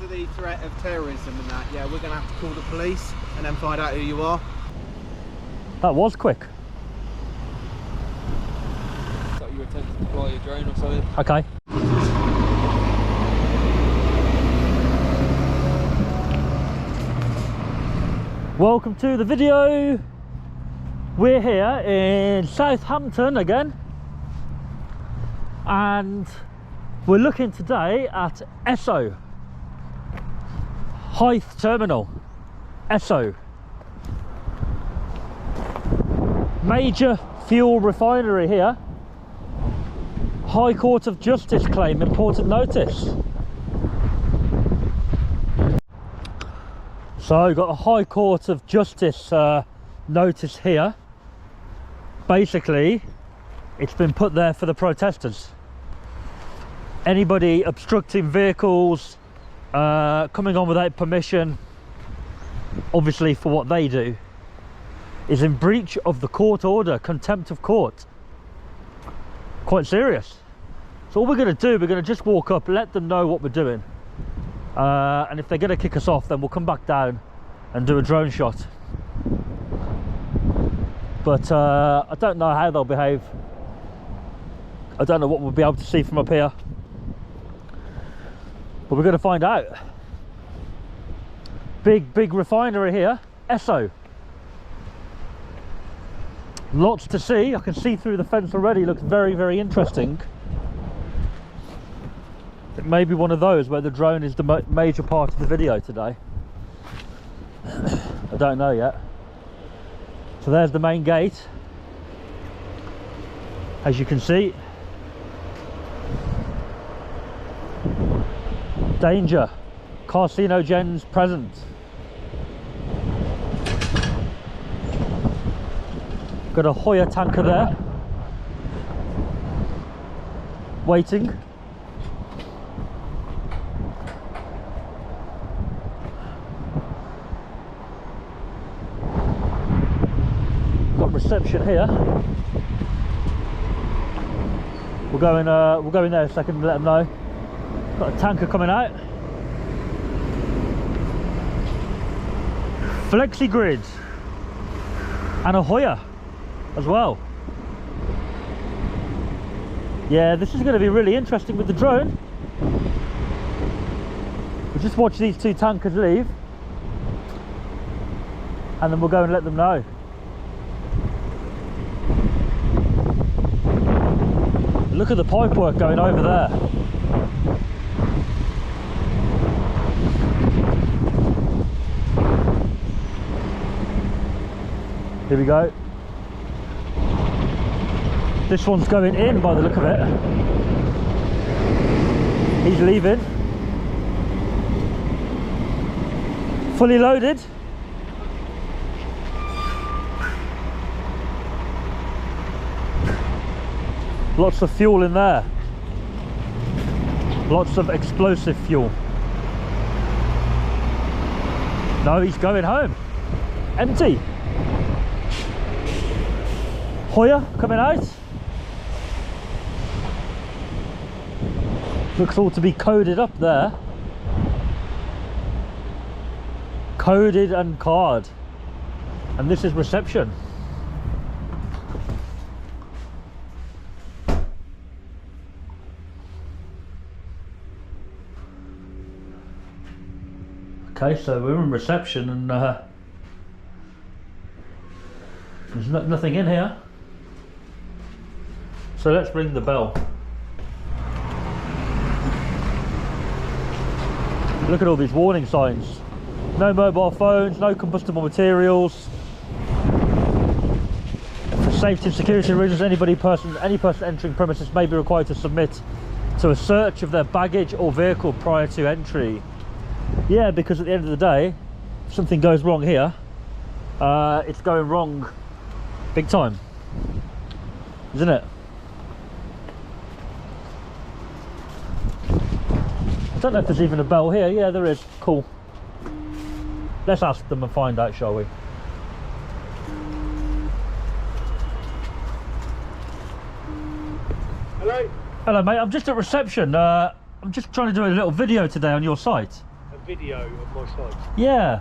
because of the threat of terrorism and that, yeah, we're going to have to call the police and then find out who you are. That was quick. Thought you were attempting to fly a drone or something. Okay. Welcome to the video. We're here in Southampton again, and we're looking today at Esso Hythe Terminal. Esso, major fuel refinery here. High Court of Justice claim important notice. So we've got a High Court of Justice notice here. Basically, it's been put there for the protesters. Anybody obstructing vehicles, coming on without permission, obviously for what they do, is in breach of the court order, contempt of court. Quite serious. So all we're going to do, we're going to just walk up, let them know what we're doing. And if they're going to kick us off, then we'll come back down and do a drone shot. But I don't know how they'll behave. I don't know what we'll be able to see from up here, but we're going to find out. Big refinery here, Esso. Lots to see. I can see through the fence already. Looks very interesting. It may be one of those where the drone is the major part of the video today. I don't know yet. So there's the main gate, as you can see. Danger, carcinogens present. Got a Hoya tanker there, waiting. Got reception here. We'll go in there in a second and let them know. Got a tanker coming out. Flexi grid and a Hoya as well. Yeah, this is going to be really interesting with the drone. We'll just watch these two tankers leave, and then we'll go and let them know. Look at the pipework going over there. Here we go. This one's going in by the look of it. He's leaving. Fully loaded. Lots of fuel in there. Lots of explosive fuel. No, he's going home. Empty. Hoya coming out. Looks all to be coded up there. Coded and card. And this is reception. Okay, so we're in reception and there's nothing in here. So let's ring the bell. Look at all these warning signs. No mobile phones, no combustible materials. For safety and security reasons, any person entering premises may be required to submit to a search of their baggage or vehicle prior to entry. Yeah, because at the end of the day, if something goes wrong here, it's going wrong big time, isn't it? I don't know if there's even a bell here. Yeah, there is. Cool. Let's ask them and find out, shall we? Hello. Hello, mate. I'm just at reception. I'm just trying to do a little video today on your site. video of my site? Yeah.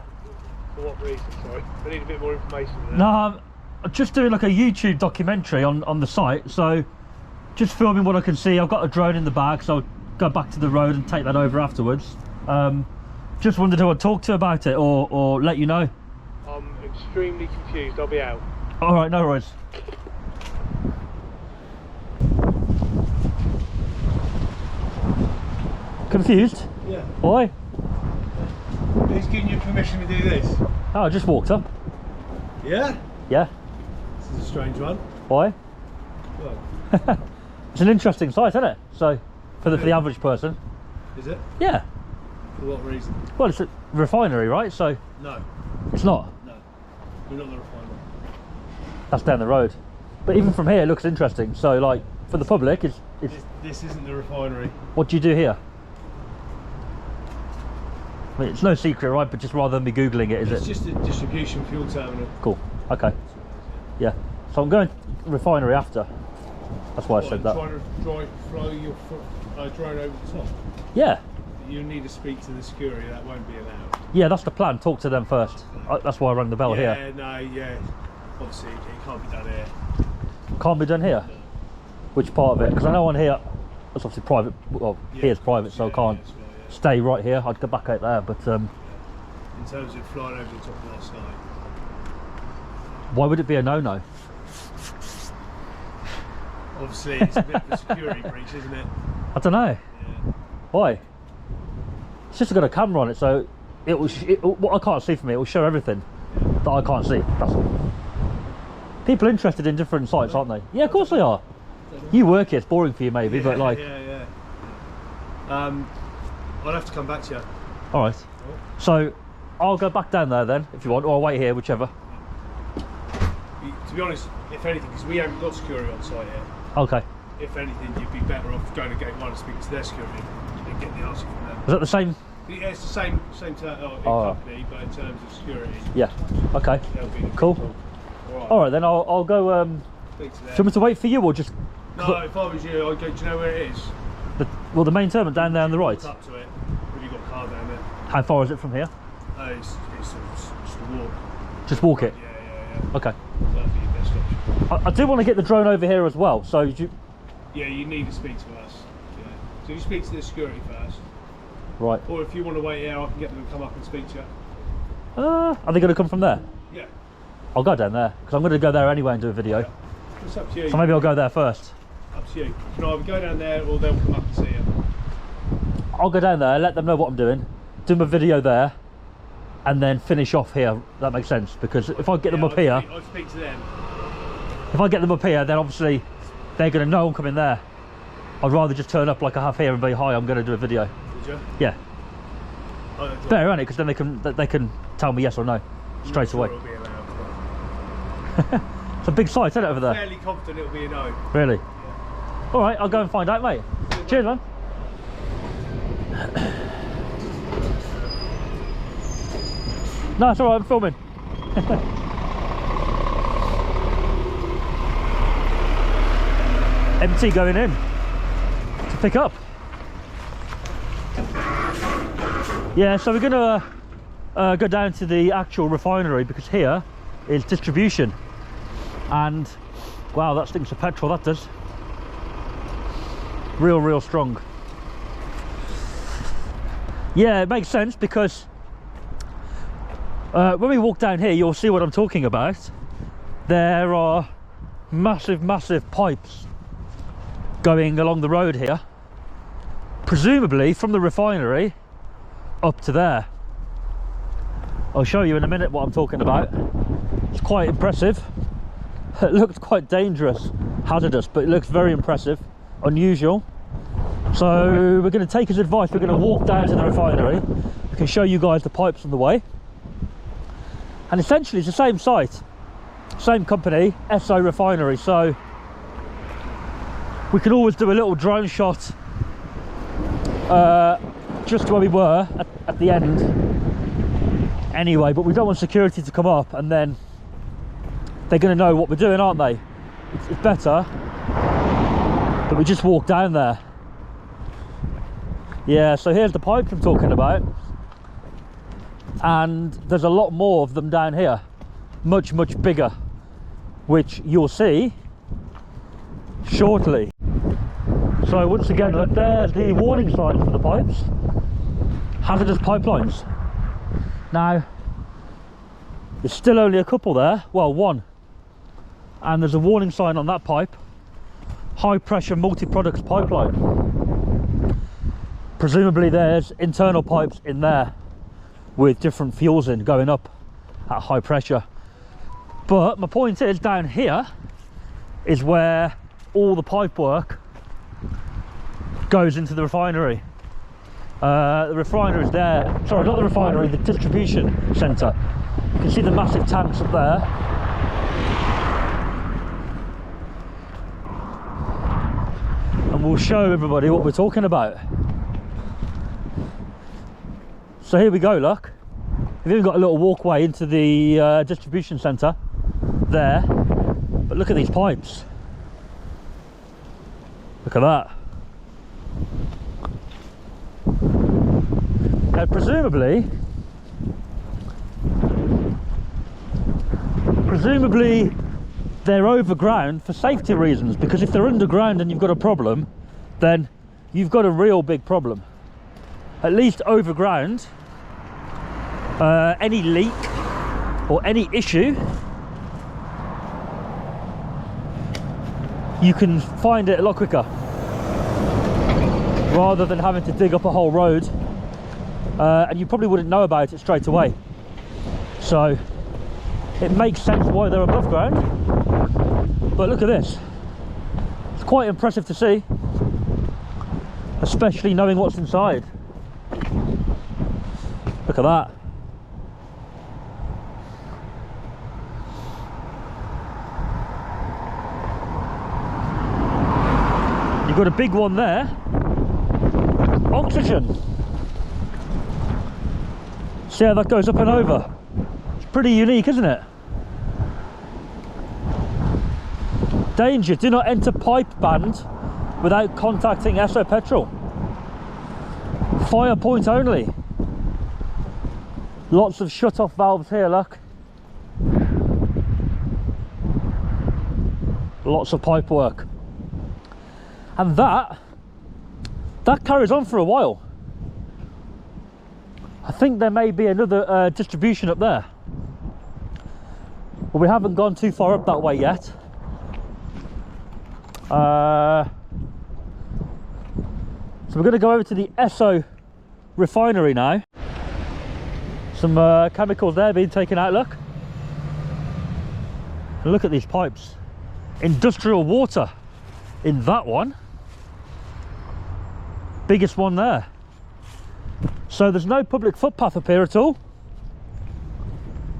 For what reason? Sorry, I need a bit more information than that. No, I'm just doing like a YouTube documentary on the site, so just filming what I can see. I've got a drone in the bag, so I'll go back to the road and take that over afterwards. Just wondered who I'd talk to about it, or let you know. I'm extremely confused. I'll be out. All right, no worries. Confused? Yeah. Why? Who's giving you permission to do this? Oh, I just walked up. Yeah? Yeah. This is a strange one. Why? Well, It's an interesting site, isn't it? So, for the average person. is it? Yeah. For what reason? Well, it's a refinery, right? So, No. it's not. No. We're not the refinery. That's down the road. But even from here, it looks interesting. So, like, for the public, it's This isn't the refinery. what do you do here? I mean, it's no secret, right? But just rather than me Googling it, is It's it? just a distribution fuel terminal. Cool. Okay. Yeah. So I'm going refinery after. That's why I said that. Trying to fly your drone over the top. Yeah. You need to speak to the security. That won't be allowed. Yeah, that's the plan. Talk to them first. That's why I rang the bell yeah, here. no, yeah. Obviously, it can't be done here. Can't be done here. Which part of it? Because I know on here, it's obviously private. Well, Yeah, here's private, so I can't as well, yeah. stay right here. I'd go back out there. But In terms of flying over the top of our site. why would it be a no-no? Obviously, it's a bit of a security breach, isn't it? I don't know. Yeah. Why? It's just got a camera on it, so it will. What I can't see from it will show everything that I can't see. That's all. People are interested in different sites, aren't they? Yeah, of course they are. You work here; it's boring for you, maybe, but like. Yeah. I'll have to come back to you. All right. So I'll go back down there then, if you want, or I'll wait here, whichever. To be honest, if anything, because we haven't got security on site here. Okay. If anything, you'd be better off going to gate 1 and speaking to their security and getting the answer from them. Is that the same? Yeah, it's the same company, but in terms of security, Yeah. Okay. they'll be the Cool. people. All right then. I'll go. Speak to Do them. you want me to wait for you, or just? No, if I was you, I'd go. Do you know where it is? The main terminal down there on the right. Walk up to it. Have you got a car down there? How far is it from here? It's a walk. Just walk it. Yeah. Okay. That'd be your best option. I do want to get the drone over here as well. So you. Yeah, you need to speak to us. Yeah. So you speak to the security first, Right. or if you want to wait here, I can get them to come up and speak to you. Are they going to come from there? Yeah. I'll go down there because I'm going to go there anyway and do a video. It's up to you. So maybe I'll go there first. Up to you. You can either go down there or they'll come up and see you. I'll go down there, let them know what I'm doing, do my video there, and then finish off here. That makes sense, because if I get them up here, I'll speak to them. if I get them up here, then obviously they're going to know I'm coming there. I'd rather just turn up like I have here and be, hi, I'm going to do a video. Would you? Yeah, Oh, that's better, isn't it? Because then they can tell me yes or no straight away. It'll be allowed. It's a big site, isn't it, over there? Fairly confident it'll be a no. Really? Yeah. All right, I'll go and find out, mate. Cheers, man. No, it's all right, I'm filming. MT going in to pick up. Yeah, so we're gonna go down to the actual refinery because here is distribution. And wow, that stinks of petrol, that does. Real strong. Yeah, it makes sense because when we walk down here, you'll see what I'm talking about. There are massive pipes going along the road here, presumably from the refinery up to there. I'll show you in a minute what I'm talking about. It's quite impressive. It looks quite dangerous, hazardous, but it looks very impressive, unusual. So we're going to take his advice. We're going to walk down to the refinery. We can show you guys the pipes on the way. And essentially it's the same site, same company, Esso refinery. So we can always do a little drone shot just where we were at the end anyway, but we don't want security to come up and then they're going to know what we're doing, aren't they? It's better that we just walk down there. Yeah, so here's the pipes I'm talking about. and there's a lot more of them down here, much bigger, which you'll see shortly. So once again, look, there's the warning signs for the pipes. Hazardous pipelines. Now, there's still only a couple there, well, one, and there's a warning sign on that pipe. High pressure multi-products pipeline. Presumably there's internal pipes in there with different fuels in going up at high pressure. But my point is, down here is where all the pipe work goes into the refinery. The refinery is there, sorry, not the refinery, the distribution centre. You can see the massive tanks up there. And we'll show everybody what we're talking about. So here we go, look. We've even got a little walkway into the distribution centre there. But look at these pipes. Look at that. Now presumably they're overground for safety reasons, because if they're underground and you've got a problem, then you've got a real big problem. At least overground, any leak or any issue, you can find it a lot quicker rather than having to dig up a whole road, and you probably wouldn't know about it straight away. So it makes sense why they're above ground. But look at this, it's quite impressive to see, especially knowing what's inside. Look at that. You've got a big one there. Oxygen. See how that goes up and over? It's pretty unique, isn't it? Danger, do not enter pipe band without contacting Esso petrol. Fire point only. Lots of shut off valves here, look. Lots of pipe work. And that carries on for a while. I think there may be another distribution up there, but we haven't gone too far up that way yet. So we're going to go over to the Esso refinery now. Some chemicals there being taken out, look. And look at these pipes. Industrial water in that one. Biggest one there. So there's no public footpath up here at all.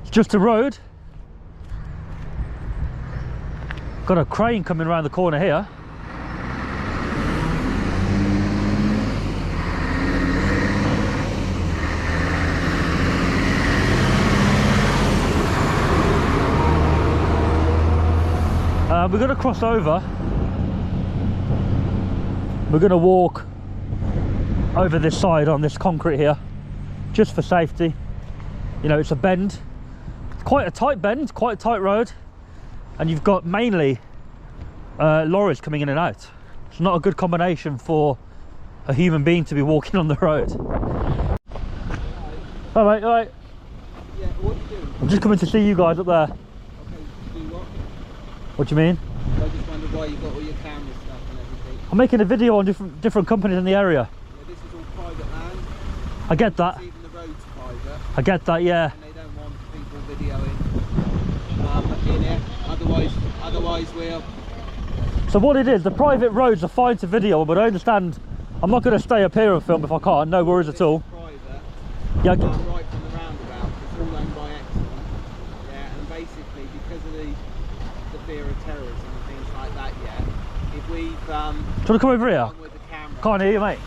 It's just a road. Got a crane coming around the corner here. We're going to cross over. We're going to walk over this side on this concrete here, just for safety. You know, it's a bend. It's quite a tight bend, quite a tight road, and you've got mainly lorries coming in and out. It's not a good combination for a human being to be walking on the road. All right, all right. Yeah, what are you doing? I'm just coming to see you guys up there. Okay, do what? What do you mean? I just wondered why you got all your camera stuff and everything. I'm making a video on different companies in the area. Yeah, this is all private land. I get that. Even the road's private. I get that, yeah. And they don't want people videoing in it. Otherwise we'll... So what it is, the private roads are fine to video, but I understand I'm not going to stay up here and film if I can't. No worries at all. Private. Yeah. Right from the roundabout. It's all owned by Esso. Yeah, and basically because of the fear of terrorism and things like that, yeah, if we've Do you want to come over here? gone with the camera, Can't hear you, mate.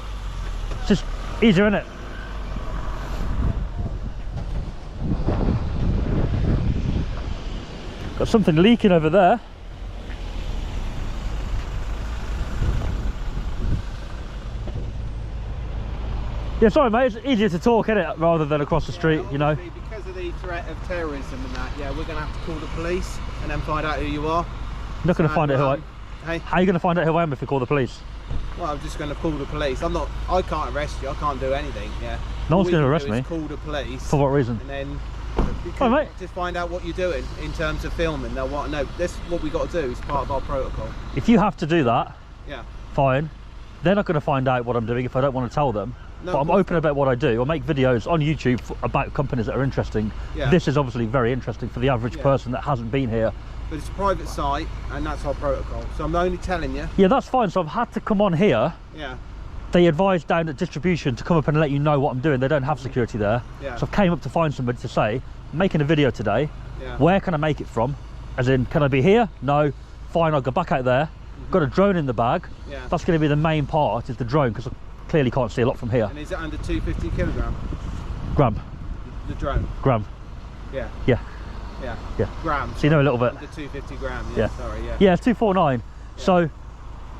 It's just easier, isn't it? Got something leaking over there. Yeah, sorry mate, it's easier to talk, isn't it, rather than across the street, you know. Obviously, because of the threat of terrorism and that, yeah, we're going to have to call the police and then find out who you are. You're not going to find out who I... Hey? How are you going to find out who I am if you call the police? Well, I'm just going to call the police. I can't arrest you. I can't do anything, yeah. No one's going to arrest me. Call the police. For what reason? And then Hi, mate. just find out what you're doing in terms of filming. They'll want to know. That's what we got to do. It's part of our protocol. If you have to do that, yeah, fine. They're not going to find out what I'm doing if I don't want to tell them. No, but I'm open about what I do. I make videos on YouTube about companies that are interesting. Yeah. This is obviously very interesting for the average person that hasn't been here. But it's a private site, and that's our protocol. So I'm only telling you. Yeah, that's fine. So I've had to come on here. Yeah. They advised down at distribution to come up and let you know what I'm doing. They don't have security there. Yeah. So I came up to find somebody to say, I'm making a video today. Yeah. Where can I make it from? As in, can I be here? No. Fine, I'll go back out there. Got a drone in the bag. Yeah. That's going to be the main part, is the drone, because I clearly can't see a lot from here. And is it under 250 kilogram? Gram. The drone? Gram. Yeah. Yeah. Yeah. Yeah. Grams. So you know a little bit. Under 250 gram. Yeah. Yeah. Sorry. Yeah. Yeah, it's 249. Yeah. So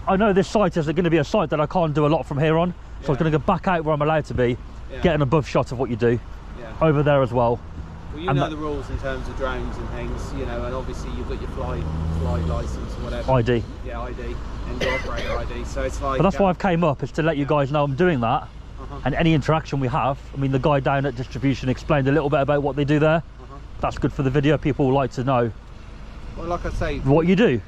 I know this site is going to be a site that I can't do a lot from here on. So I'm Yeah. going to go back out where I'm allowed to be, Yeah. get an above shot of what you do Yeah. over there as well. Well, you and know that- the rules in terms of drones and things, you know, and obviously you've got your fly license or whatever. ID. Yeah, ID and your operator ID. So it's like. But that's why I've came up, is to let you guys know I'm doing that. And any interaction we have, I mean, the guy down at distribution explained a little bit about what they do there. That's good for the video. People will like to know Well, like I say, what you do.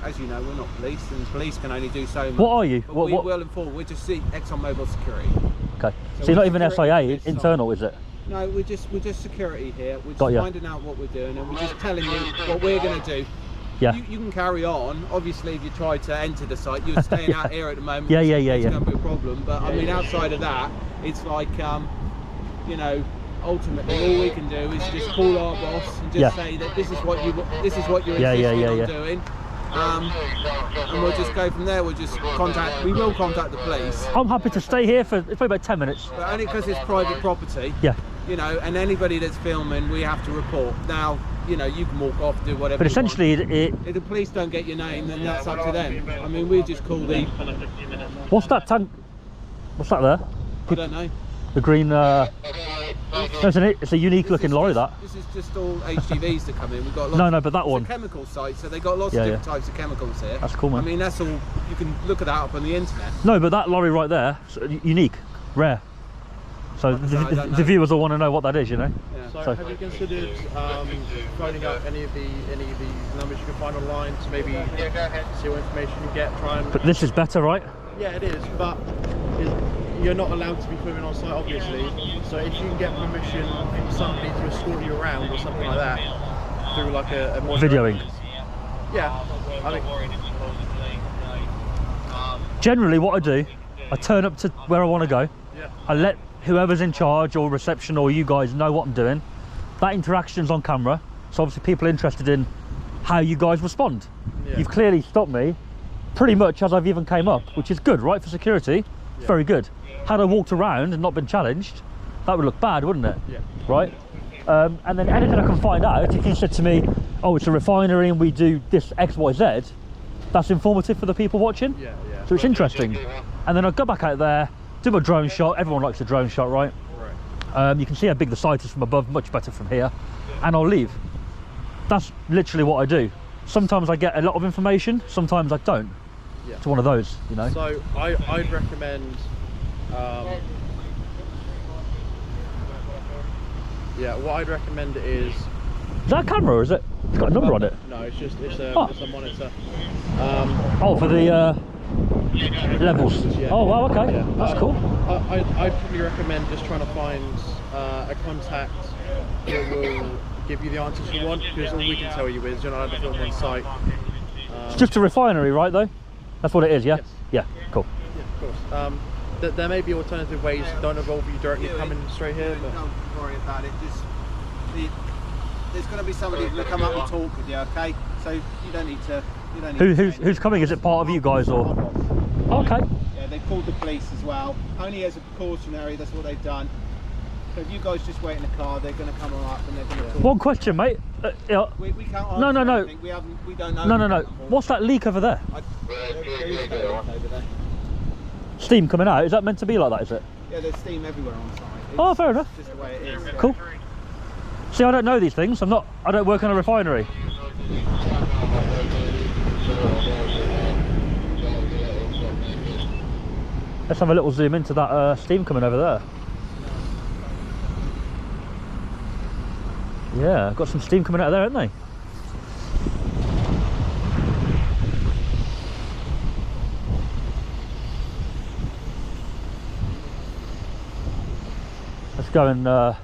as you know, we're not police, and police can only do so much. What are you? But What- we what- will inform. We're just ExxonMobil security. Okay. So So you're not we're even security SIA, on this side. internal, is it? No, we're just security here. We're Got just ya. finding out what we're doing, and we're just telling you what we're going to do. Yeah. You can carry on. Obviously, if you try to enter the site, you're staying Yeah. out here at the moment. Yeah, it's yeah. going to be a problem. But I mean, outside of that, it's like, you know, ultimately all we can do is just call our boss and just Yeah. say that this is what you're Yeah, insisting on yeah. doing. And we'll just go from there. We will contact the police, I'm happy to stay here for it's probably about 10 minutes. but only because it's private property. Yeah. You know, and anybody that's filming, we have to report. Now, you know, you can walk off, do whatever. But you want. essentially, If the police don't get your name, then that's up to them. I mean, we just call the. what's that tank? What's that there? I don't know. The green. No, it's a unique looking lorry. That. This is just all HGVs that come in. We've got lots. No, but that It's one. a chemical site, so they got lots Yeah, of different types of chemicals here. That's cool, man. I mean, that's all. You can look at that up on the internet. No, but that lorry right there, unique, rare. So I don't know. the viewers will want to know what that is, you know. Yeah. So, So- have you considered phoning up any of the numbers you can find online to maybe see what information you get? Try and But this is better, right? yeah, it is, but you're not allowed to be filming on site, obviously. So if you can get permission from somebody to escort you around or something like that through like a more Videoing. yeah, I mean, Generally, what I do, I turn up to where I want to go. yeah, I let whoever's in charge or reception or you guys know what I'm doing. That interaction's on camera, so obviously people are interested in how you guys respond. Yeah. You've clearly stopped me pretty much as I've even came up, which is good, right, for security. Yeah. Very good. Had I walked around and not been challenged, that would look bad, wouldn't it? yeah. Right? And then anything I can find out, if you said to me, oh, it's a refinery and we do this X, Y, Z, that's informative for the people watching. Yeah. So it's interesting. And then I'll go back out there, do my drone shot. Everyone likes a drone shot, right? Right. You can see how big the site is from above, much better from here. And I'll leave. That's literally what I do. Sometimes I get a lot of information, sometimes I don't. Yeah. It's one of those, you know. So I'd recommend. Yeah, what I'd recommend is. Is that a camera or is it? It's got a number on it. No, it's a Oh. it's a monitor. Oh, for the levels. Yeah. Oh, wow, okay. Yeah. That's cool. I'd probably recommend just trying to find a contact that will give you the answers you want, because all we can tell you is you're not allowed to film on site. It's just a refinery, right, though? That's what it is, yeah? Yes. Yeah, cool. Yeah, of course. There may be alternative ways that don't involve you directly coming straight here, but Don't worry about it. There's going to be somebody going to come up and talk with you, okay? So you don't need to. Who's coming? Is it part of you guys or? Okay. Yeah, they called the police as well. Only as a precautionary, that's what they've done. So if you guys just wait in the car, they're going to come up and they're going to talk. One question, mate. Yeah. We can't answer No. anything. We don't know. No. What's that leak over there? There is no leak over there. Steam coming out. Is that meant to be like that, is it? Yeah, there's steam everywhere on site. Oh, fair enough. Just the way it is. Cool. See, I don't know these things. I don't work on a refinery. Let's have a little zoom into that steam coming over there. Yeah, got some steam coming out of there, haven't they? Let's go and I'm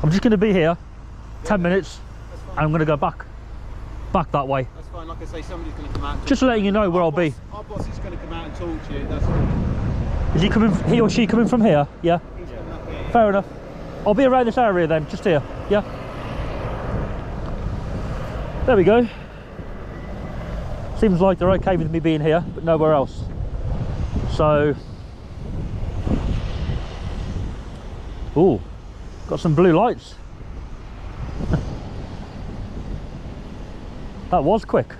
just going to be here 10 minutes and I'm going to go back that way. That's fine. Like I say, somebody's going to come out and Just letting you know where I'll be. Our boss is going to come out and talk to you. That's Is he coming, he or she coming from here? Yeah. he's coming up here. Fair enough. I'll be around this area then, just here. Yeah. There we go. Seems like they're okay with me being here, but nowhere else. So, ooh, got some blue lights. That was quick.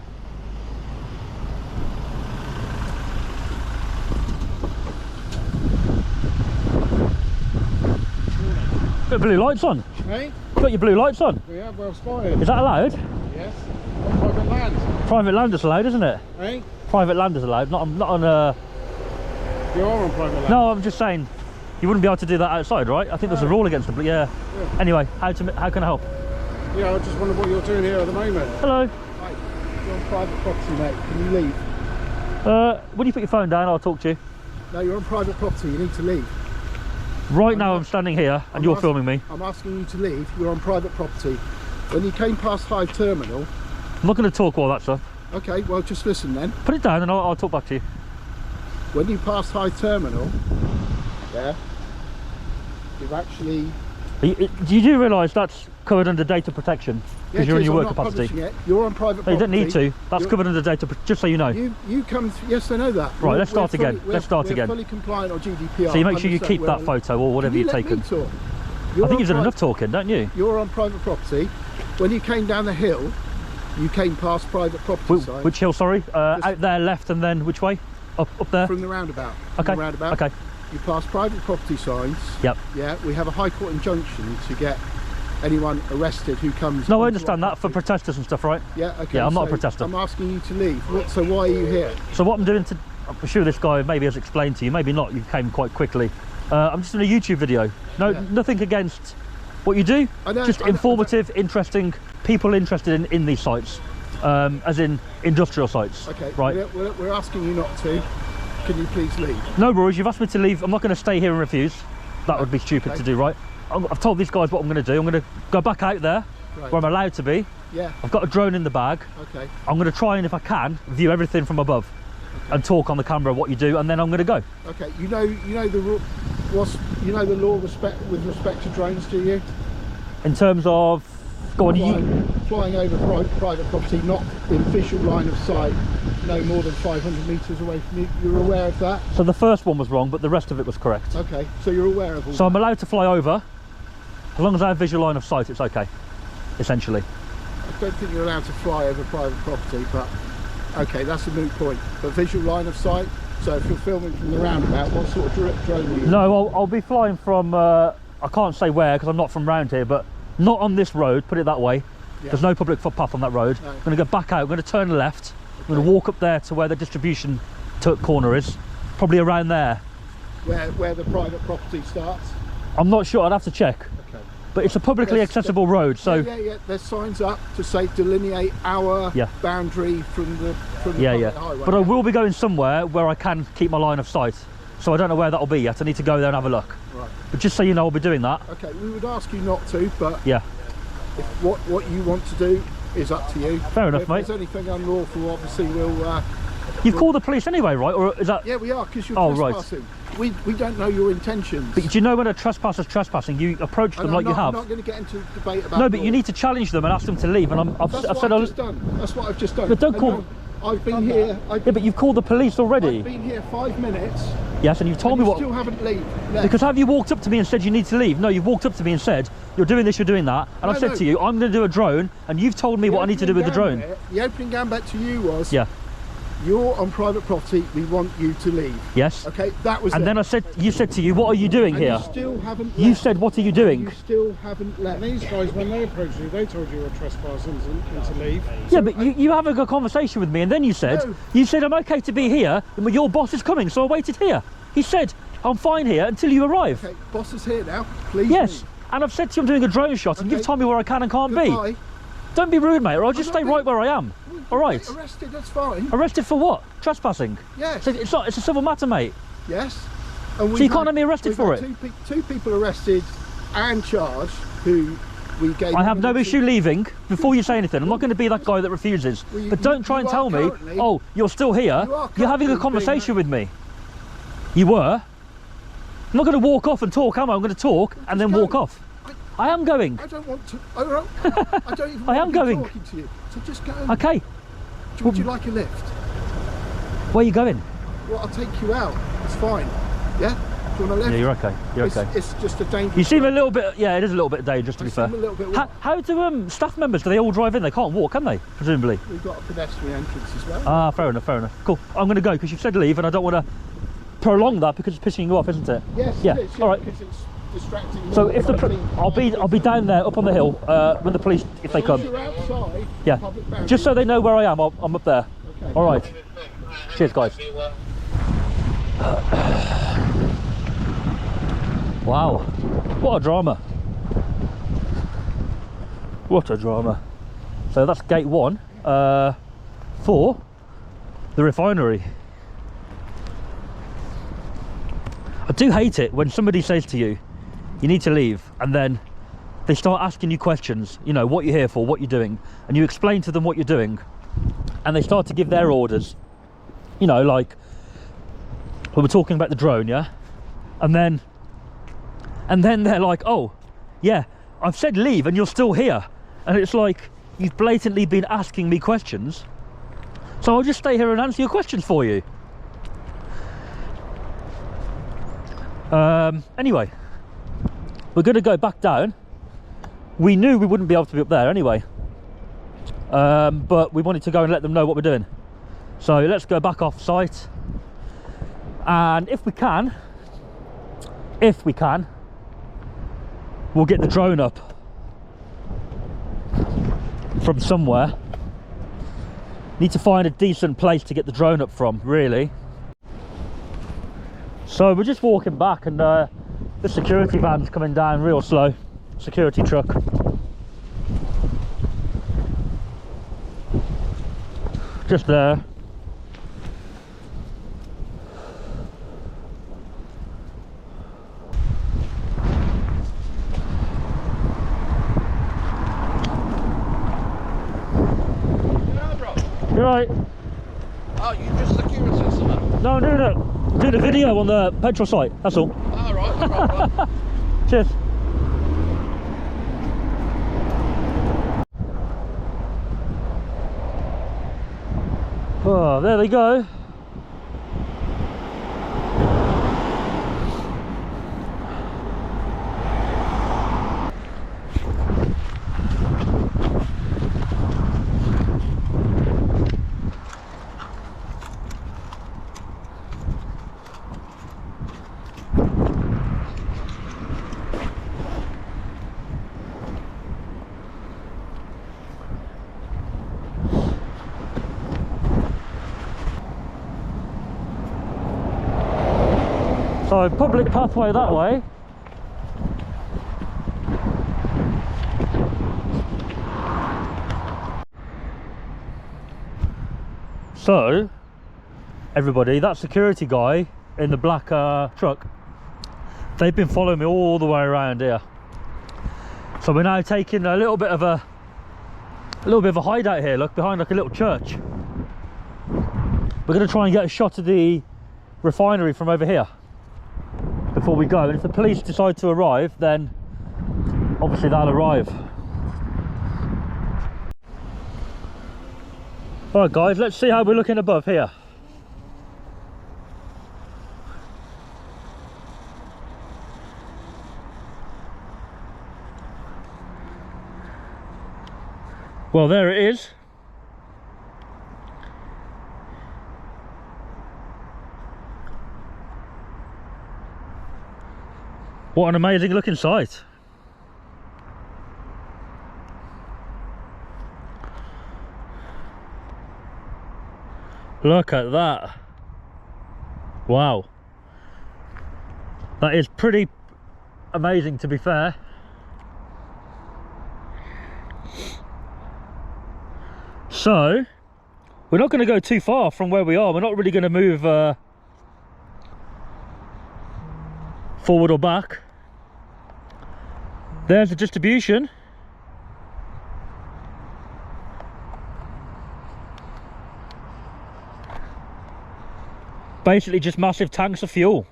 Got blue lights on. Hey? Got your blue lights on. Yeah, well spotted. Is that allowed? Yes. On private land. Private land is allowed, isn't it? Hey? Private land is allowed. Not on a. You are on private land. No, I'm just saying. You wouldn't be able to do that outside, right? I think there's a rule against it, but yeah. Anyway, how can I help? Yeah, I just wonder what you're doing here at the moment. Hello. Hi. You're on private property, mate. Can you leave? When you put your phone down, I'll talk to you. No, you're on private property. You need to leave. Right now, I'm standing here, and you're filming me. I'm asking you to leave. You're on private property. When you came past Hive Terminal... I'm not going to talk all that stuff. Okay, well, just listen then. Put it down, and I'll talk back to you. When you passed Hive Terminal, yeah, you've actually... You do realise that's covered under data protection? Because you're in your work capacity. You're on private property. No, you don't need to. That's covered under data, just so you know. You come... Yes, I know that. Right, let's start again. Let's start again. We're fully compliant on GDPR. So you make sure you keep that photo or whatever you've taken. I think you've done enough talking, don't you? You're on private property. When you came down the hill, you came past private property side. Which hill, sorry? Out there, left, and then which way? Up there? From the roundabout. Okay. Okay. You pass private property signs. Yep. Yeah, we have a High Court injunction to get anyone arrested who comes... No, I understand that, for protesters and stuff, right? Yeah, okay. Yeah, I'm not a protester. I'm asking you to leave. So why are you here? So what I'm doing I'm sure this guy maybe has explained to you, maybe not, you came quite quickly. I'm just doing a YouTube video. No, nothing against what you do, just informative, interesting, people interested in these sites, as in industrial sites. Okay, right? We're asking you not to. Can you please leave? No worries, you've asked me to leave. I'm not going to stay here and refuse. That would be stupid to do, right? I've told these guys what I'm going to do. I'm going to go back out there where I'm allowed to be. Yeah. I've got a drone in the bag. Okay. I'm going to try and, if I can, view everything from above and talk on the camera what you do, and then I'm going to go. Okay. You know the law with respect to drones, do you? In terms of flying over private property, not in visual line of sight, no more than 500 metres away from you. You're aware of that? So the first one was wrong, but the rest of it was correct. Okay, so you're aware of all So I'm allowed to fly over, as long as I have visual line of sight, it's okay, essentially. I don't think you're allowed to fly over private property, but okay, that's a moot point. But visual line of sight, so if you're filming from the roundabout, what sort of drone are you using? No, I'll be flying from, I can't say where because I'm not from round here, but not on this road, put it that way. Yeah. There's no public footpath on that road. No. I'm going to go back out, I'm going to turn left, I'm going to walk up there to where the distribution corner is, probably around there. Where the private property starts? I'm not sure, I'd have to check. Okay. But it's a publicly accessible road, so... Yeah, there's signs up to say delineate our boundary from the highway. But I will be going somewhere where I can keep my line of sight. So I don't know where that'll be yet, I need to go there and have a look. Right. But just so you know, I'll be doing that. Okay, we would ask you not to, but yeah, if what you want to do is up to you. Fair enough, mate. If there's anything unlawful, obviously we'll... You've called the police anyway, right? Or is that... Yeah, we are, because you're trespassing. Right. We don't know your intentions. But do you know when a trespasser's trespassing, you approach them like you have? I'm not going to get into a debate about... No, but you need to challenge them and ask them to leave, and I've said... That's what I've just done. But don't call... I've been here... Yeah, but you've called the police already. I've been here 5 minutes Yes, and you've told me you what. still haven't left. Because have you walked up to me and said you need to leave? No, you've walked up to me and said you're doing this, you're doing that, and I've said to you I'm going to do a drone, and you've told me what I need to do with the drone. The opening gambit to you was, yeah, you're on private property, we want you to leave. Yes. Okay, that was and it. then I said, you said to you, what are you doing and here? You still haven't left. You said, what are you doing? You still haven't left. These guys, when they approached you, they told you you were trespassing and to leave. Yeah, but you having a conversation with me, and then you said, I'm okay to be here, but your boss is coming, so I waited here. He said, I'm fine here until you arrive. Okay, boss is here now, please. Yes, leave. and I've said to you I'm doing a drone shot, and you've told me where I can and can't Goodbye. be. Don't be rude, mate, or I'll just I'm stay not right where I am. All right. Arrested, that's fine. Arrested for what? Trespassing? Yes. So it's not. It's a civil matter, mate. Yes. And So you can't have me arrested for it? Two people arrested and charged who we gave... I have no issue leaving before you say anything. I'm not going to be that guy that refuses. Well, but don't try and tell me, oh, you're still here. You're having a conversation with me. You were. I'm not going to walk off and talk, am I? I'm going to talk and then walk off. I am going. I don't want to. I don't even I am want to be going. talking to you. So just go. Okay. Would you like a lift? Where are you going? Well, I'll take you out. It's fine. Yeah? Do you want a lift? Yeah, you're okay. You're okay. It's just a dangerous... You seem a little bit... Yeah, it is a little bit dangerous, to be fair. A little bit How do staff members, do they all drive in? They can't walk, can they? Presumably. We've got a pedestrian entrance as well. Ah, fair enough, fair enough. Cool. I'm going to go, because you've said leave, and I don't want to prolong that, because it's pissing you off, isn't it? Yes, yeah. it is, all right. because it's distracting. So if I'll be down there up on the hill when the police, if they come. You're outside, yeah. Just so they know where I am, I'm up there. Okay. All right. Cheers, guys. Wow, what a drama. What a drama. So that's gate 1 for the refinery. I do hate it when somebody says to you, you need to leave, and then they start asking you questions, you know, what you're here for, what you're doing, and you explain to them what you're doing, and they start to give their orders, you know, like we were talking about the drone, yeah, and then they're like, oh yeah, I've said leave and you're still here, and it's like you've blatantly been asking me questions, so I'll just stay here and answer your questions for you. Anyway, we're going to go back down. We knew we wouldn't be able to be up there anyway, but we wanted to go and let them know what we're doing. So let's go back off site, and if we can, we'll get the drone up from somewhere. Need to find a decent place to get the drone up from, really. So we're just walking back, and the security van's coming down real slow. Security truck. Just there. You're right. Oh, you just security or something? No, I'm doing a video on the petrol site, that's all. All right, no problem. Cheers. Oh, there they go. So public pathway that way. So everybody, that security guy in the black truck, they've been following me all the way around here. So we're now taking a little bit of a hideout here, look, behind like a little church. We're going to try and get a shot of the refinery from over here before we go, and if the police decide to arrive, then obviously they'll arrive. All right guys, let's see how we're looking above here. Well, there it is. What an amazing looking site. Look at that. Wow. That is pretty amazing, to be fair. So, we're not going to go too far from where we are. We're not really going to move forward or back. There's the distribution. Basically just massive tanks of fuel.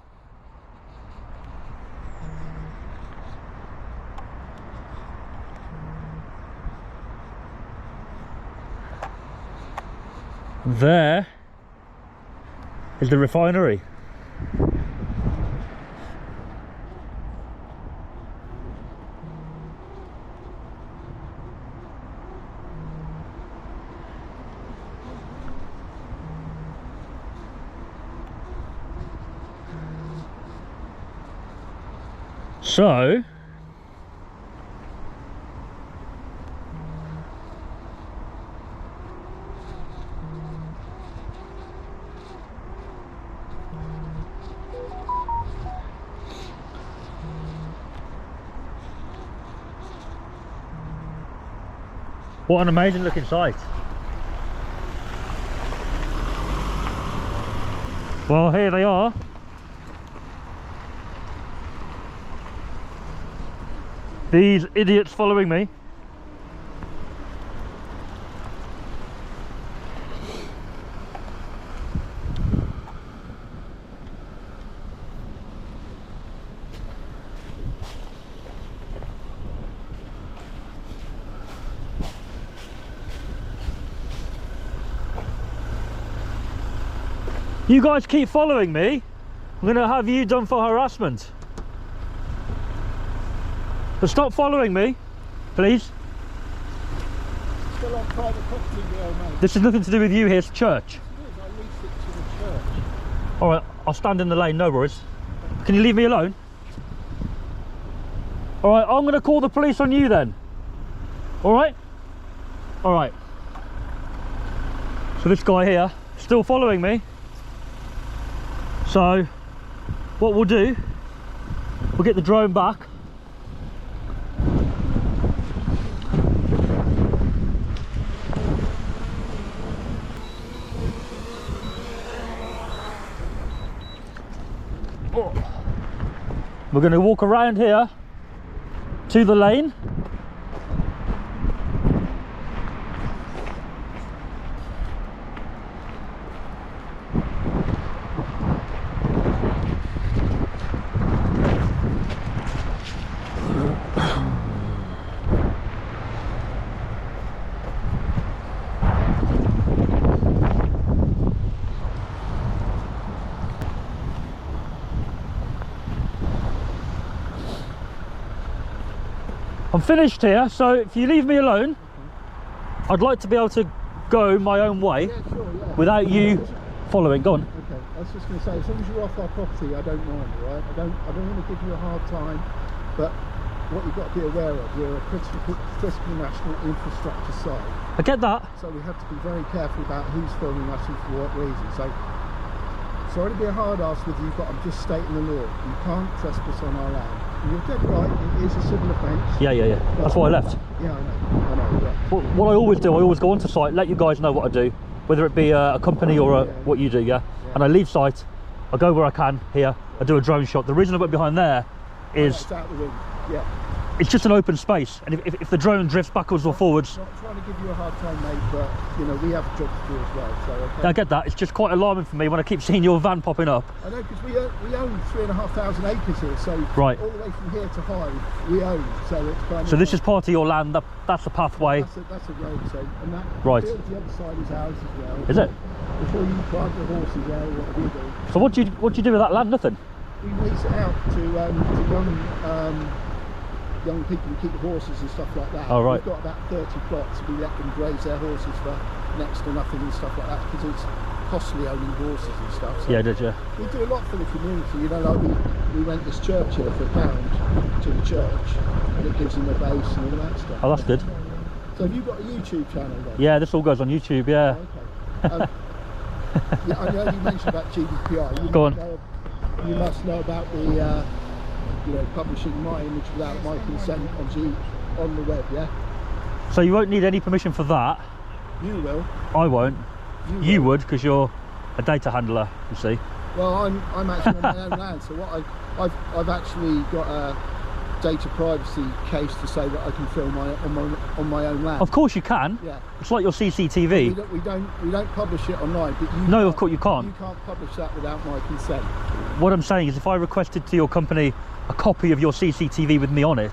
There is the refinery. So what an amazing looking site. Well, here they are. These idiots following me. You guys keep following me, I'm gonna have you done for harassment. But stop following me, please. Still on private property, mate. This has nothing to do with you here, it's church. It is, I lease it to the church. Alright, I'll stand in the lane, no worries. Can you leave me alone? Alright, I'm gonna call the police on you then. Alright? Alright. So this guy here, still following me. So, what we'll do, we'll get the drone back. We're going to walk around here to the lane. I'm finished here, so if you leave me alone, I'd like to be able to go my own way without you following. Go on. Okay, I was just going to say, as long as you're off our property, I don't mind, all right? I don't want to give you a hard time, but what you've got to be aware of, we're a critical national infrastructure site. I get that. So we have to be very careful about who's filming us and for what reason. So, sorry to be a hard ass with you, but I'm just stating the law. You can't trespass on our land. And you're dead right, it is a civil offence. Yeah. That's why I left. Yeah, I know. Yeah. What I always do, I always go onto site, let you guys know what I do, whether it be a company or what you do, yeah? And I leave site, I go where I can here, I do a drone shot. The reason I went behind there is It's out the wind. Yeah. it's just an open space, and if the drone drifts backwards or forwards, Not trying to give you a hard time, mate, but you know we have a job to do as well. So okay. I get that. It's just quite alarming for me when I keep seeing your van popping up. I know, because we own 3,500 acres here, so Right. all the way from here to Hyde we own. So it's kind of So this is part of your land. That's the pathway. that's a road. So and that Right. field to the other side is ours as well. Is it? Before you drive the horses there, what do you do? So what do you do with that land? Nothing. We lease it out to young young people who keep horses and stuff like that. Oh, right. We've got about 30 plots. We let them graze their horses for next to nothing and stuff like that because it's costly owning horses and stuff. So Yeah, did you? we do a lot for the community. You know, like we rent this church here for £1 to the church, and it gives them a base and all that stuff. Oh, that's good. So have you got a YouTube channel then? Yeah, this all goes on YouTube, yeah. Okay. Yeah, I know you mentioned about GDPR. Go on. You must know about the, you know, publishing my image without my consent on the web, yeah? So you won't need any permission for that. You will. I won't. You will. would, because you're a data handler, you see. Well, I'm actually on my own land, so what I've actually got a data privacy case to say that I can film on my own land. Of course you can. Yeah. It's like your CCTV. We don't publish it online, but you No, of course you can't. You can't publish that without my consent. What I'm saying is, if I requested to your company a copy of your CCTV with me on it,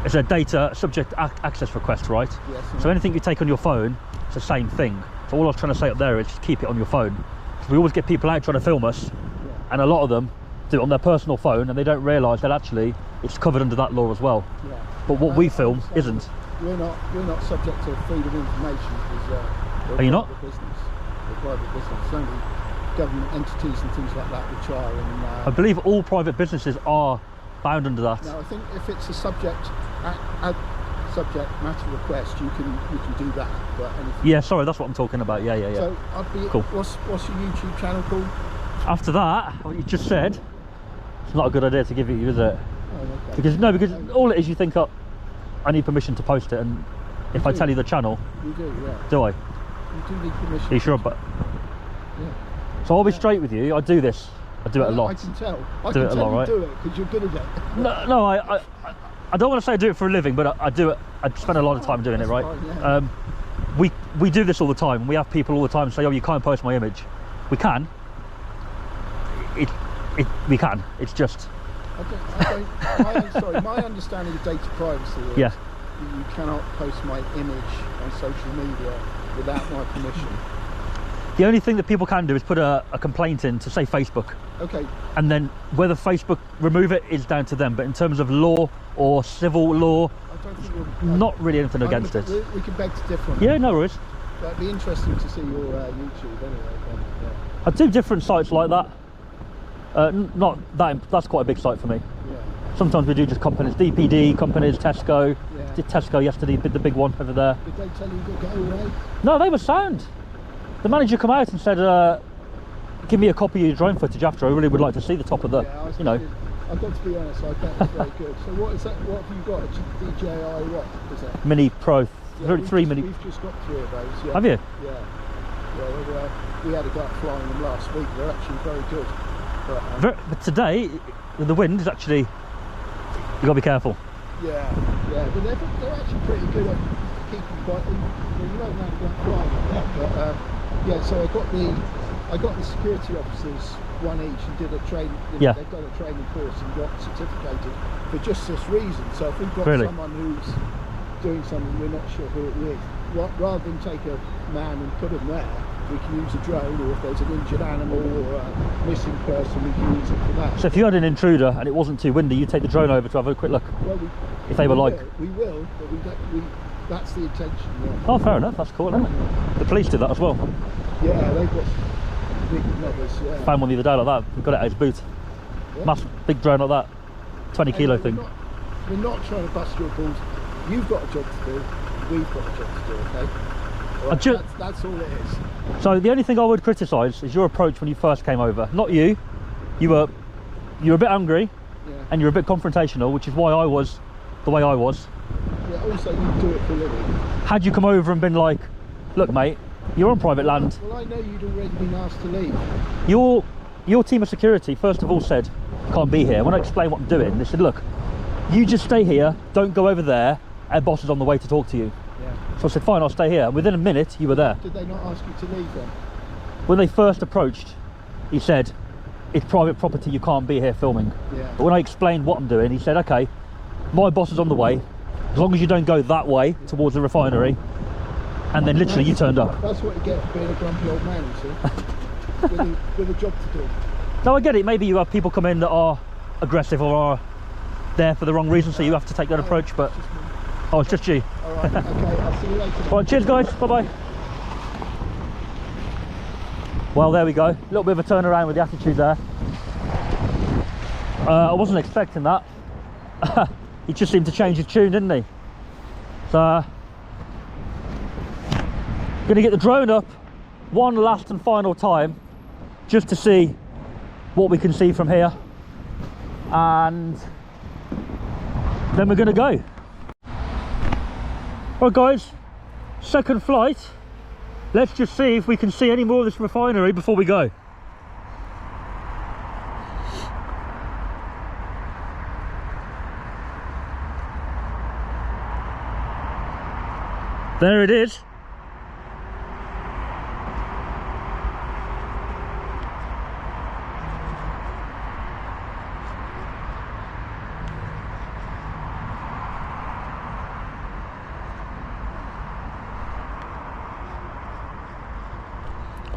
it's a data subject access request, right? Yes. So anything you take on your phone, it's the same thing. So all I was trying to say up there is just keep it on your phone. We always get people out trying to film us, and a lot of them do it on their personal phone, and they don't realise that actually it's covered under that law as well. Yeah. But what we film isn't. We're not subject to freedom of information because we're Are you not? business. We're private business. It's only government entities and things like that which are. And, I believe all private businesses are bound under that. no, I think if it's a subject matter request, you can do that. But anything. Yeah, sorry, that's what I'm talking about. Yeah. So I'd be. Cool. What's your YouTube channel called? After that, what you just said, it's not a good idea to give it you, is it? Oh, okay. Because all it is, you think, oh, I need permission to post it, and if I tell you the channel, You do, yeah. do I? You do need permission. Are you sure? But Yeah. so I'll be straight with you. I do this. I do it a lot. I can tell. I Do can it a tell lot, you right? do it because you're good at it. No, I don't want to say I do it for a living, but I do it. I spend a lot of time doing it, That's right? fine, yeah. We do this all the time. We have people all the time say, "Oh, you can't post my image." We can. We can. It's just. Sorry, my understanding of data privacy is Yeah. you cannot post my image on social media without my permission. The only thing that people can do is put a complaint in to say Facebook, Okay, and then whether Facebook remove it is down to them. But in terms of law or civil law, I don't think we're not really anything against it. We can beg to differ on Yeah, that. no worries. But it'd be interesting to see your YouTube anyway. Then, yeah. I do different sites like that. Not that. That's quite a big site for me. Yeah. Sometimes we do just companies, DPD companies, Tesco. Yeah. Did Tesco yesterday, the big one over there. Did they tell you to go away? No, they were sound. The manager come out and said, give me a copy of your drone footage after. I really would like to see the top of the, Yeah, you know. I've got to be honest, I bet it's very good. So what is that? What have you got? A DJI what is that? Mini Pro, Yeah, three mini. We've just got 3 of those. Yeah. Have you? Yeah. Yeah, we had a guy flying them last week. They're actually very good. But today, the wind is actually, you got to be careful. Yeah, but they're actually pretty good at keeping quite. You don't have to go flying like that, but yeah. So I got the security officers one each and did a training. Yeah. They've done a training course and got certificated for just this reason. So if we've got Really? someone who's doing something we're not sure who it is, rather than take a man and put him there, we can use a drone, or if there's an injured animal or a missing person, we can use it for that. So if you had an intruder and it wasn't too windy, you'd take the drone over to have a quick look. Well, If they were like. we will, but that's the intention. Yeah. Oh, fair enough. That's cool, isn't it? The police did that as well. Yeah, they've got big numbers. Yeah. Found one the other day like that. We got it out his boot. Yeah. Massive, big drone like that. 20 kilo Anyway, thing. We're not trying to bust your balls. You've got a job to do. We've got a job to do. Okay. Right, that's all it is. So the only thing I would criticise is your approach when you first came over. Not you. You were a bit angry, Yeah. and you're a bit confrontational, which is why I was the way I was. Yeah. Also, you do it for a living. Had you come over and been like, look mate, you're on private land. Well, I know you'd already been asked to leave. Your team of security first of all said, can't be here. When I explained what I'm doing, they said, look, you just stay here, don't go over there, our boss is on the way to talk to you. Yeah. So I said, fine, I'll stay here. And within a minute, you were there. Did they not ask you to leave then? When they first approached, he said, it's private property, you can't be here filming. Yeah. But when I explained what I'm doing, he said, okay, my boss is on the way, as long as you don't go that way towards the refinery. And then literally you turned up. That's what you get for being a grumpy old man, you see. with a job to do. No, I get it. Maybe you have people come in that are aggressive or are there for the wrong reason, so you have to take that approach. But oh, it's just you. All right, okay, I'll see you later. Right, cheers guys, bye bye. Well, there we go, a little bit of a turnaround with the attitude there. I wasn't expecting that. He just seemed to change his tune, didn't he? So gonna get the drone up one last and final time just to see what we can see from here, and then we're gonna go. Right guys, second flight. Let's just see if we can see any more of this refinery before we go. There it is.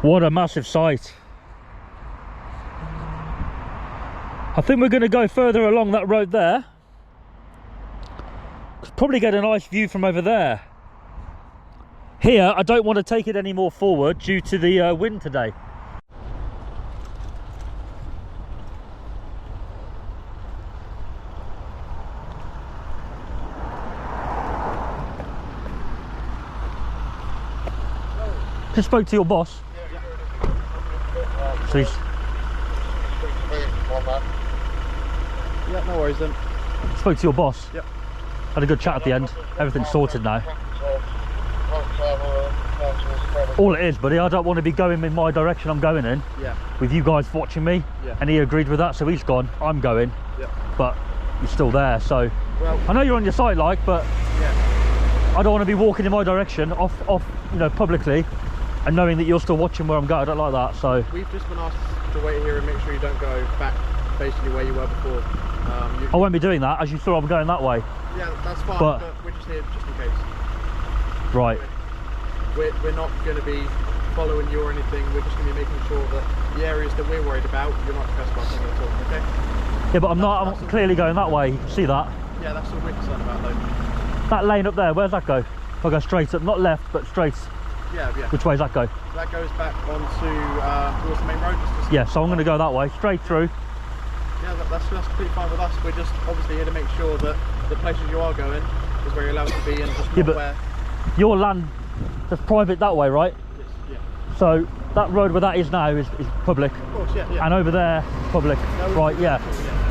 What a massive site. I think we're going to go further along that road there. Probably get a nice view from over there. Here, I don't want to take it any more forward due to the wind today. Just spoke to your boss. Please. Yeah, no worries then. Spoke to your boss. Yep. Had a good chat at the end. Everything's sorted now. All it is, buddy, I don't want to be going in my direction I'm going in. Yeah. With you guys watching me. Yeah. And he agreed with that, so he's gone. I'm going. Yeah. But you're still there, so. Well, I know you're on your side, like, but yeah. I don't want to be walking in my direction off, you know, publicly, and knowing that you're still watching where I'm going. I don't like that. So We've just been asked to wait here and make sure you don't go back basically where you were before. I won't be doing that, as you saw I'm going that way. Yeah, that's fine, But- but we're just here just in case. Right. We're not going to be following you or anything. We're just going to be making sure that the areas that we're worried about, you're not trespassing at all, okay? Yeah, but I'm clearly going that way. You can see that. Yeah, that's what we're concerned about though. That lane up there, where's that go? If I go straight up, not left, but straight. Yeah, yeah. Which way does that go? That goes back onto towards the main road. Just to Yeah, so I'm going to go that way, straight through. Yeah, that's completely fine with us. We're just obviously here to make sure that the places you are going is where you're allowed to be and just Yeah, not but where. your land, that's private that way, right? Yeah. So that road where that is now is public. Of course, yeah, yeah. And over there, public. No, Right, yeah.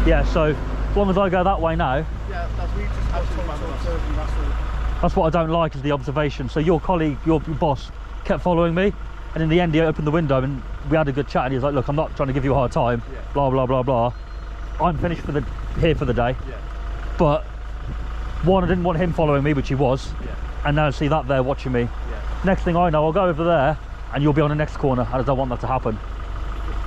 Yeah, so as long as I go that way now, Yeah, that's we just absolutely fine with us. that's what I don't like, is the observation. So your colleague, your boss, kept following me, and in the end he opened the window and we had a good chat, and he was like, look, I'm not trying to give you a hard time, Yeah. blah blah blah blah. I'm finished here for the day. Yeah. But one, I didn't want him following me, which he was, Yeah. and now I see that there watching me. Yeah. Next thing I know, I'll go over there and you'll be on the next corner, and I don't want that to happen.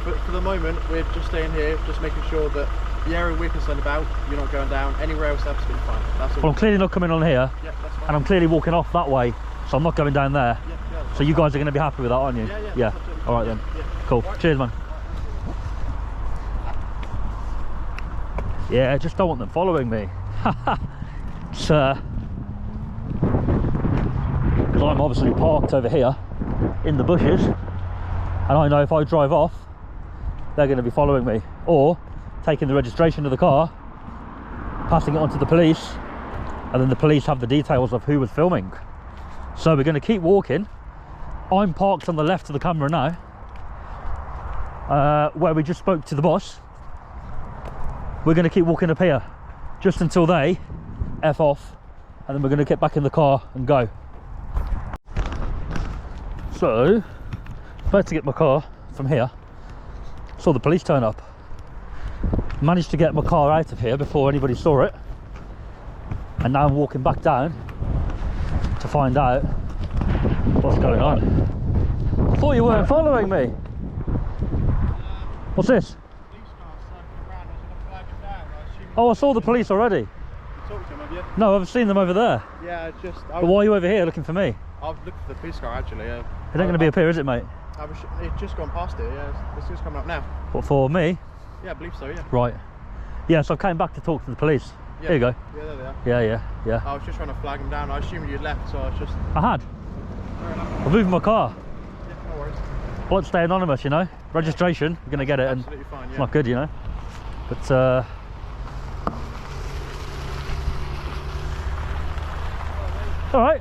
But for the moment, we're just staying here, just making sure that the area we're concerned about, you're not going down. Anywhere else, absolutely fine. That's all. Well, I'm clearly not coming on here, Yeah, that's fine. and I'm clearly walking off that way, so I'm not going down there. Yeah, yeah, that's So you fine. guys are going to be happy with that, aren't you? Yeah, yeah. Yeah. Absolutely. All right then. Yeah. Cool. Right. Cheers, man. Yeah, I just don't want them following me. It's, because I'm obviously parked over here in the bushes, and I know if I drive off, they're going to be following me, or taking the registration of the car, passing it on to the police, and then the police have the details of who was filming. So we're going to keep walking. I'm parked on the left of the camera now, where we just spoke to the boss. We're going to keep walking up here just until they F off, and then we're going to get back in the car and go. So, about to get my car from here. Saw the police turn up. Managed to get my car out of here before anybody saw it. And now I'm walking back down to find out what's going on. I thought you weren't following me. What's this? Oh, I saw the police already. Talk to him, have you? No, I've seen them over there. Yeah, just. But why are you over here looking for me? I've looked for the police car actually. Yeah. It ain't going to be up here, is it, mate? It's just gone past it. Yeah, it's coming up now. What, for me? Yeah, I believe so. Yeah. Right. Yeah, so I came back to talk to the police. Yeah. Here you go. Yeah, there they are. Yeah. I was just trying to flag them down. I assumed you'd left, so I was just... I had. Fair enough. I've moved my car. Yeah, no worries. I want to stay anonymous, you know. Registration, you're gonna get it, and Absolutely fine, it's yeah. not good, you know. But all right.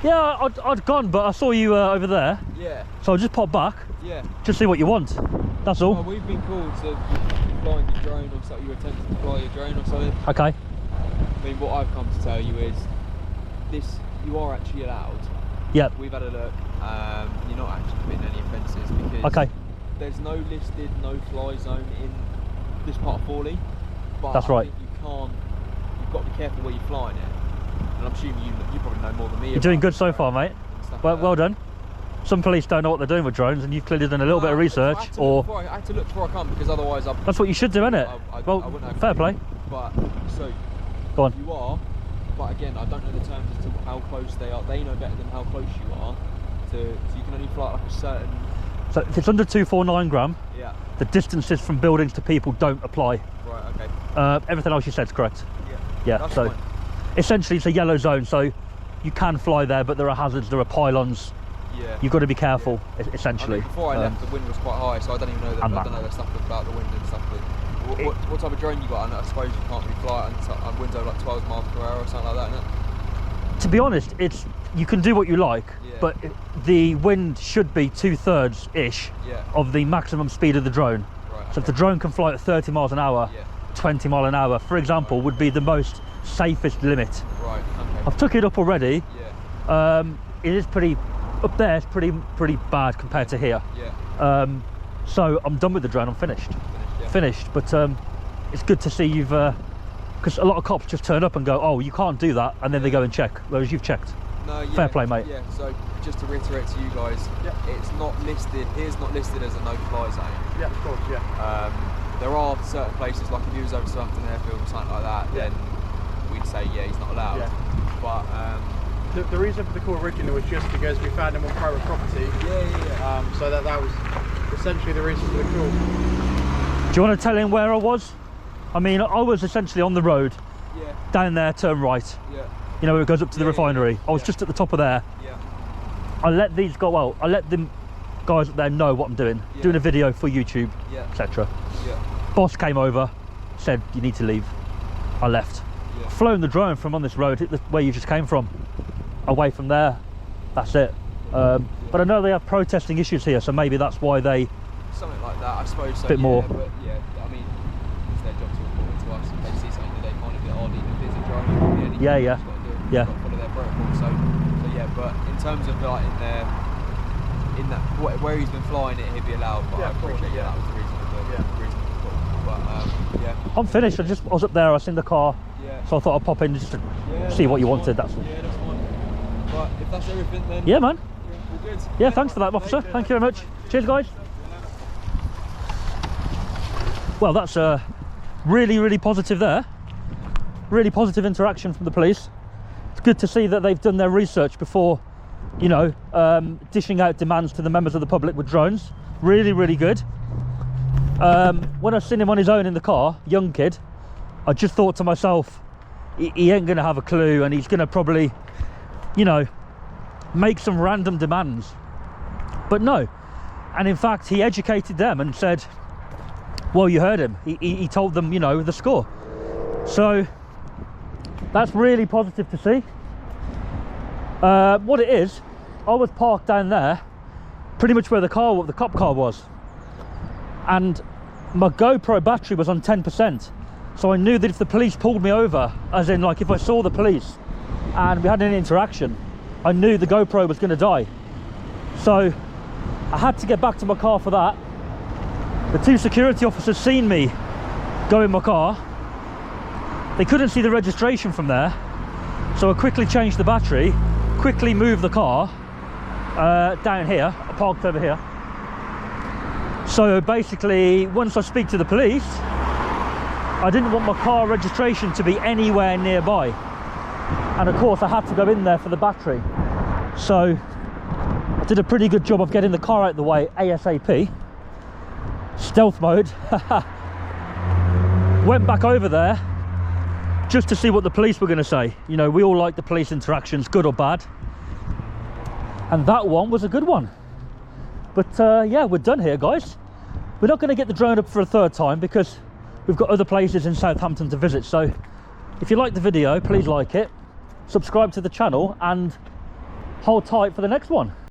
Yeah, I'd gone, but I saw you over there, Yeah, so I just popped back, yeah. just see what you want. That's all. Well, we've been called to be flying your drone or something. You attempted to fly your drone or something. Okay. I mean, what I've come to tell you is this: you are actually allowed. Yep. We've had a look. You're not actually committing any offences because Okay. there's no listed no-fly zone in this part of Fawley. But That's I right. think you can't. You've got to be careful where you're flying it. And I'm assuming you probably know more than me. You're doing about good so far, mate. and stuff Well, like well that. done. Some police don't know what they're doing with drones, and you've clearly done a little bit of I research, had to or I had to look before I come because otherwise I. that's what you should do, innit? I Well, wouldn't have fair play. But so Go on. you are, but again, I don't know the terms as to how close they are. They know better than how close you are. So you can only fly like a certain. So if it's under 249 gram, Yeah. the distances from buildings to people don't apply. Right. Okay. Everything else you said is correct. Yeah. Yeah. That's So fine. essentially, it's a yellow zone, so you can fly there, but there are hazards, there are pylons. Yeah. You've got to be careful, I essentially. mean, before I left, the wind was quite high, so I don't even know that. and I that. don't know the stuff about the wind and stuff. But what type of drone you got? And I suppose you can't really fly it on winds over like 12 miles per hour or something like that, innit? To be honest, you can do what you like, Yeah. but the wind should be 2/3 ish Yeah. of the maximum speed of the drone. Right. So if the drone can fly at 30 miles an hour, Yeah. 20 mile an hour, for example, would be the most safest limit. Right. Okay. I've took it up already. Yeah. It is pretty up there. It's pretty bad compared to here. Yeah. So I'm done with the drone. I'm finished. Yeah. Finished. But it's good to see you've, because a lot of cops just turn up and go, "Oh, you can't do that," and then they go and check. Whereas you've checked. No, yeah, Fair play, mate. Yeah, so just to reiterate to you guys, it's not listed, here's not listed as a no-fly zone. Yeah, of course, yeah. There are certain places, like if he was over Southampton airfield or something like that, then we'd say, yeah, he's not allowed. Yeah. But, The reason for the call originally was just because we found him on private property. yeah. So that was essentially the reason for the call. Do you want to tell him where I was? I mean, I was essentially on the road, Yeah, down there, turn right. yeah, You know, where it goes up to the Yeah, yeah, refinery. I was yeah. just at the top of there. yeah. I let them guys up there know what I'm doing. Yeah. Doing a video for YouTube, Yeah, etc. yeah, Boss came over, said you need to leave. I left. yeah. Flown the drone from on this road, hit where you just came from, away from there. That's it. But I know they have protesting issues here, so maybe that's why they. Something like that, I suppose so. Bit yeah, more. But yeah, I mean, it's their job to report it to us. If they see something that they find a bit odd, even if it's a drone, it could be anything. Yeah, they've yeah. just got to do it. Yeah. They've got to follow their protocol. So yeah, but in terms of like in that where he's been flying it, he'd be allowed. But Yeah, I of course, appreciate yeah. that was the reason for the reason for the call. But yeah, I'm finished. I was up there. I seen the car, yeah. so I thought I'd pop in just to Yeah, see what you that's wanted. fine. That's all. Yeah, that's fine. But if that's everything, then Yeah, man. yeah, all good. Yeah, thanks for that, officer. Thank you very much. Cheers, guys. Well, that's really positive there. Really positive interaction from the police. It's good to see that they've done their research before, you know, dishing out demands to the members of the public with drones. Really good. When I seen him on his own in the car, young kid, I just thought to myself, he ain't gonna have a clue, and he's gonna probably, you know, make some random demands. But no, and in fact he educated them and said, well, you heard him, he told them, you know, the score. So that's really positive to see. What it is, I was parked down there, pretty much where the cop car was, and my GoPro battery was on 10%. So I knew that if the police pulled me over, as in like if I saw the police and we had an interaction, I knew the GoPro was going to die. So I had to get back to my car for that. The two security officers seen me go in my car. They couldn't see the registration from there, so I quickly changed the battery, quickly moved the car down here. I parked over here. So basically, once I speak to the police, I didn't want my car registration to be anywhere nearby, and of course I had to go in there for the battery. So I did a pretty good job of getting the car out of the way ASAP. Stealth mode. Went back over there, just to see what the police were going to say. You know, we all like the police interactions, good or bad, and that one was a good one. But yeah, we're done here, guys. We're not going to get the drone up for a third time because we've got other places in Southampton to visit. So if you like the video, please like it, subscribe to the channel, and hold tight for the next one.